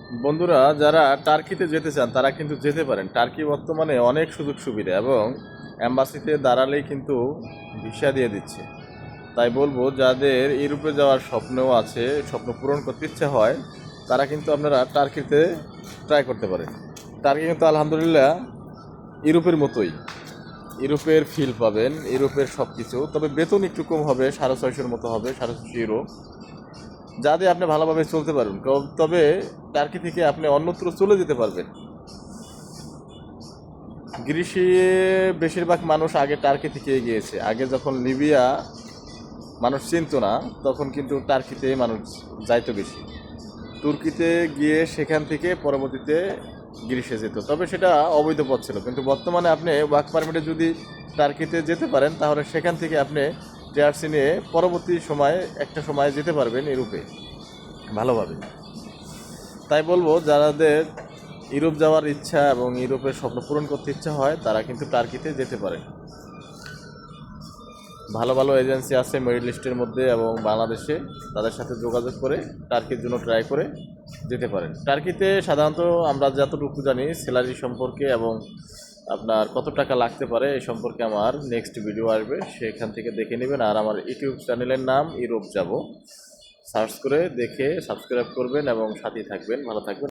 বন্ধুরা, যারা টার্কিতে যেতে চান তারা কিন্তু যেতে পারেন। টার্কি বর্তমানে অনেক সুযোগ সুবিধা এবং অ্যাম্বাসিতে দাঁড়ালেই কিন্তু ভিসা দিয়ে দিচ্ছে। তাই বলবো, যাদের ইউরোপে যাওয়ার স্বপ্নও আছে, স্বপ্ন পূরণ করতে ইচ্ছা হয়, তারা কিন্তু আপনারা টার্কিতে ট্রাই করতে পারেন। টার্কি কিন্তু আলহামদুলিল্লাহ ইউরোপের মতোই, ইউরোপের ফিল পাবেন, ইউরোপের সব কিছু। তবে বেতন একটু কম হবে, 650-র মতো হবে, 650 ইউরো, যা দিয়ে আপনি ভালোভাবে চলতে পারবেন। তবে টার্কি থেকে আপনি অন্যত্র চলে যেতে পারবেন। গ্রিসে বেশিরভাগ মানুষ আগে টার্কি থেকে গিয়েছে। আগে যখন লিবিয়া মানুষ চিনত না, তখন কিন্তু টার্কিতে মানুষ যাইতো বেশি। তুর্কিতে গিয়ে সেখান থেকে পরবর্তীতে গ্রিসে যেত, তবে সেটা অবৈধ পথ ছিল। কিন্তু বর্তমানে আপনি ওয়ার্ক পারমিটে যদি টার্কিতে যেতে পারেন, তাহলে সেখান থেকে আপনি টিআরসি নিয়ে পরবর্তী সময়ে একটা সময় যেতে পারবেন ইউরোপে ভালোভাবে। তাই বলবো, যাদের ইউরোপ যাওয়ার ইচ্ছা এবং ইউরোপের স্বপ্ন পূরণ করতে ইচ্ছা হয়, তারা কিন্তু টার্কিতে যেতে পারে। ভালো ভালো এজেন্সি আছে মিডল ইস্টের মধ্যে এবং বাংলাদেশে, তাদের সাথে যোগাযোগ করে টার্কির জন্য ট্রাই করে যেতে পারেন। টার্কিতে সাধারণত আমরা যতটুকু জানি স্যালারি সম্পর্কে এবং আপনার কত টাকা লাগতে পারে এই সম্পর্কে আমার নেক্সট ভিডিও আসবে, সেখান থেকে দেখে নেবেন। আর আমার ইউটিউব চ্যানেলের নাম ইউরোপ যাব, সার্চ করে দেখে সাবস্ক্রাইব করবেন এবং সাথেই থাকবেন। ভালো থাকবেন।